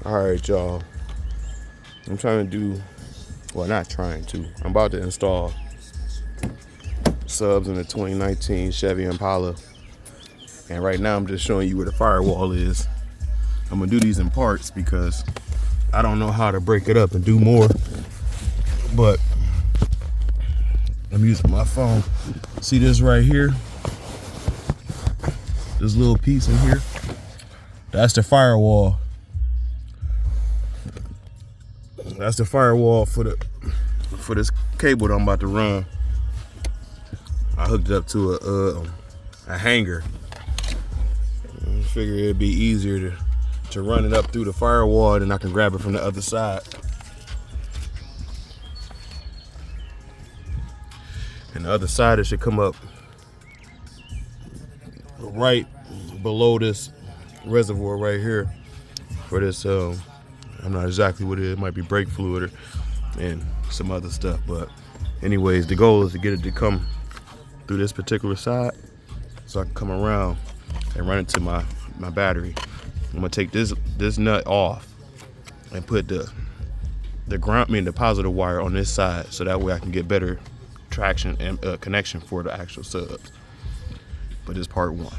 Alright, y'all. I'm trying to do, well, not trying to. I'm about to install subs in the 2019 Chevy Impala. And right now I'm just showing you where the firewall is. I'm gonna do these in parts because I don't know how to break it up and do more. But I'm using my phone. See this right here? This little piece in here? That's the firewall. That's the firewall for this cable that I'm about to run. I hooked it up to a hanger. I figure it'd be easier to run it up through the firewall, and I can grab it from the other side. And the other side, it should come up right below this reservoir right here for this. I'm not exactly what it is. It might be brake fluid and some other stuff. But anyways, the goal is to get it to come through this particular side so I can come around and run it to my battery. I'm gonna take this nut off and put the positive wire on this side, so that way I can get better traction and connection for the actual subs. But it's part one.